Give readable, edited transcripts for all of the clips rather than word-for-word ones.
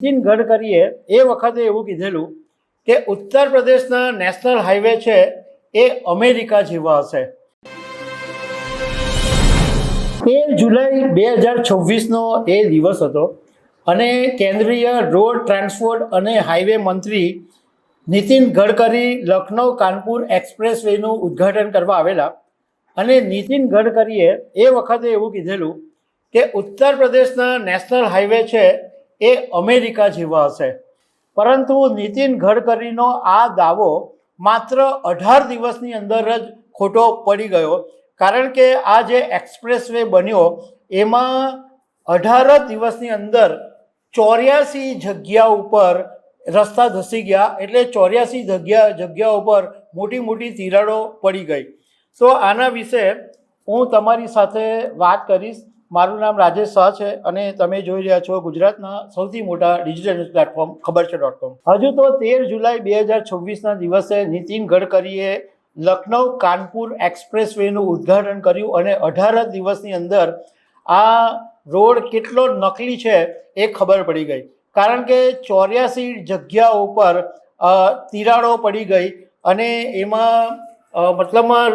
નીતિન ગડકરીએ એ વખતે એવું કીધેલું કે ઉત્તર પ્રદેશના નેશનલ હાઈવે છે એ અમેરિકા જેવા હશે। 13 જુલાઈ 2026નો એ દિવસ હતો અને કેન્દ્રીય રોડ ટ્રાન્સપોર્ટ અને હાઈવે મંત્રી નીતિન ગડકરી લખનૌ કાનપુર એક્સપ્રેસ વેનું ઉદ્ઘાટન કરવા આવેલા અને નીતિન ગડકરીએ એ વખતે એવું કીધેલું કે ઉત્તર પ્રદેશના નેશનલ હાઈવે છે એ અમેરિકા જેવા હશે। પરંતુ નીતિન ગડકરીનો આ દાવો માત્ર 18 દિવસની અંદર જ ખોટો પડી ગયો, કારણ કે આ જે એક્સપ્રેસ વે બન્યો એમાં 18 દિવસની અંદર 84 જગ્યા ઉપર રસ્તા ધસી ગયા, એટલે 84 જગ્યા ઉપર મોટી મોટી તિરાડો પડી ગઈ। તો આના વિશે હું તમારી સાથે વાત કરીશ। મારું નામ રાજેશ શાહ છે અને તમે જોઈ રહ્યા છો ગુજરાતના સૌથી મોટા ડિજિટલ ન્યૂઝ પ્લેટફોર્મ ખબરછે.com। હજુ તો 13 જુલાઈ 2026ના દિવસે નીતિન ગડકરીએ લખનૌ કાનપુર એક્સપ્રેસ વેનું ઉદ્ઘાટન કર્યું અને 18 દિવસની અંદર આ રોડ કેટલો નકલી છે એ ખબર પડી ગઈ, કારણ કે 84 જગ્યાઓ ઉપર તિરાડો પડી ગઈ અને એમાં મતલબમાં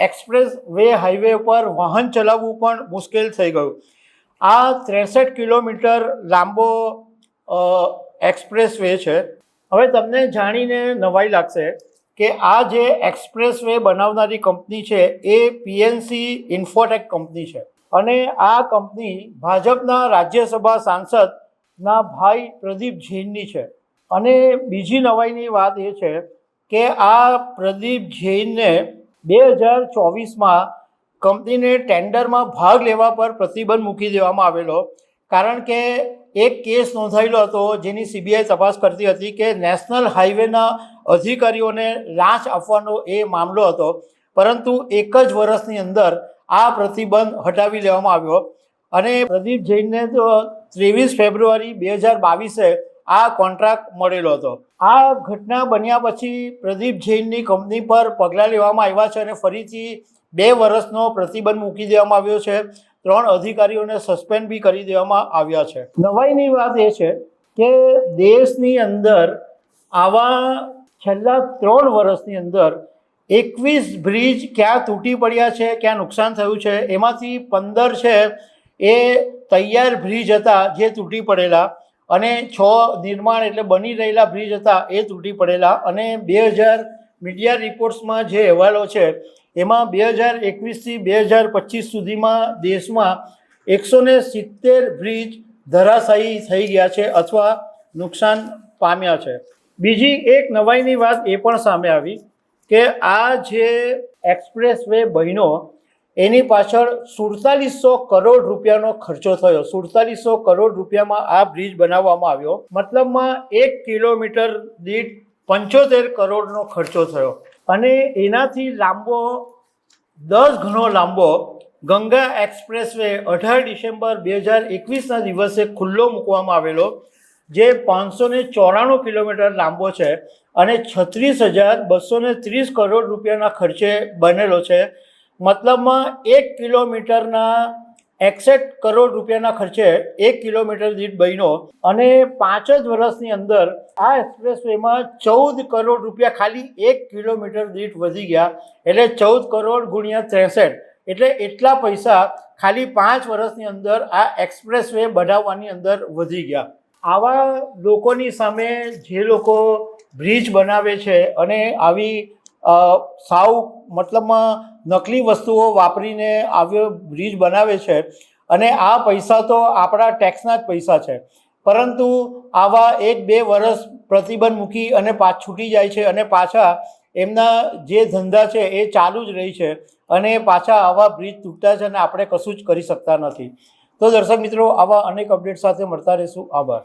એક્સપ્રેસ વે હાઈવે પર વાહન ચલાવવું પણ મુશ્કેલ થઈ ગયું। આ 63 કિલોમીટર લાંબો એક્સપ્રેસ વે છે। હવે તમને જાણીને નવાઈ લાગશે કે આ જે એક્સપ્રેસ વે બનાવનારી કંપની છે એ પીએનસી ઇન્ફોટેક કંપની છે અને આ કંપની ભાજપના રાજ્યસભા સાંસદના ભાઈ પ્રદીપ જૈનની છે। અને બીજી નવાઈની વાત એ છે કે આ પ્રદીપ જૈનને 2024માં કંપનીને ટેન્ડરમાં ભાગ લેવા પર પ્રતિબંધ મૂકી દેવામાં આવેલો, કારણ કે એક કેસ નોંધાયેલો હતો જેની સીબીઆઈ તપાસ કરતી હતી કે નેશનલ હાઈવેના અધિકારીઓને લાંચ આપવાનો એ મામલો હતો, પરંતુ એક જ વર્ષની અંદર આ પ્રતિબંધ હટાવી લેવામાં આવ્યો અને પ્રદીપ જૈનને તો 23 ફેબ્રુઆરી 2022 આ કોન્ટ્રાક્ટ મળેલો હતો। આ ઘટના બન્યા પછી પ્રદીપ જૈનની કંપની પર પગલાં લેવામાં આવ્યા છે અને ફરીથી 2 વર્ષનો પ્રતિબંધ મૂકી દેવામાં આવ્યો છે। 3 અધિકારીઓને સસ્પેન્ડ બી કરી દેવામાં આવ્યા છે। નવાઈની વાત એ છે કે દેશની અંદર આવા છેલ્લા 3 વર્ષની અંદર 21 બ્રિજ ક્યાં તૂટી પડ્યા છે, ક્યાં નુકસાન થયું છે, એમાંથી 15 છે એ તૈયાર બ્રિજ હતા જે તૂટી પડેલા અને 6 નિર્માણ એટલે બની રહેલા બ્રિજ હતા એ તૂટી પડેલા। અને 2000 મીડિયા રિપોર્ટ્સમાં જે અહેવાલો છે એમાં 2021થી 2025 સુધીમાં દેશમાં 170 બ્રિજ ધરાશાયી થઈ ગયા છે અથવા નુકસાન પામ્યા છે। બીજી એક નવાઈની વાત એ પણ સામે આવી કે આ જે એક્સપ્રેસ વે બન્યો એની પાછળ 4700 કરોડ રૂપિયાનો ખર્ચો થયો। 4700 કરોડ રૂપિયામાં આ બ્રિજ બનાવવામાં આવ્યો, મતલબમાં 1 કિલોમીટર દીઠ 75 કરોડનો ખર્ચો થયો। અને એનાથી લાંબો 10 ગણો લાંબો ગંગા એક્સપ્રેસ વે 18 ડિસેમ્બર 2021ના દિવસે ખુલ્લો મૂકવામાં આવેલો, જે 594 કિલોમીટર લાંબો છે અને 36,230 કરોડ રૂપિયાના ખર્ચે બનેલો છે। મતલબમાં 1 કિલોમીટરના 61 કરોડ રૂપિયાના ખર્ચે 1 કિલોમીટર દીઠ બન્યો અને 5 જ વર્ષની અંદર આ એક્સપ્રેસ વેમાં 14 કરોડ રૂપિયા ખાલી 1 કિલોમીટર દીઠ વધી ગયા, એટલે 14 કરોડ ગુણ્યા 63, એટલે એટલા પૈસા ખાલી 5 વર્ષની અંદર આ એક્સપ્રેસ વે બનાવવાની અંદર વધી ગયા। આવા લોકોની સામે જે લોકો બ્રિજ બનાવે છે અને આવી સાવ મતલબમાં નકલી વસ્તુઓ વાપરીને આવ્યો બ્રિજ બનાવે છે અને આ પૈસા તો આપણા ટેક્સના જ પૈસા છે, પરંતુ આવા 1-2 વર્ષ પ્રતિબંધ મૂકી અને છૂટી જાય છે અને પાછા એમના જે ધંધા છે એ ચાલુ જ રહી છે અને પાછા આવા બ્રિજ તૂટતા છે અને આપણે કશું જ કરી શકતા નથી। તો દર્શક મિત્રો, આવા અનેક અપડેટ સાથે મળતા રહીશું। આભાર।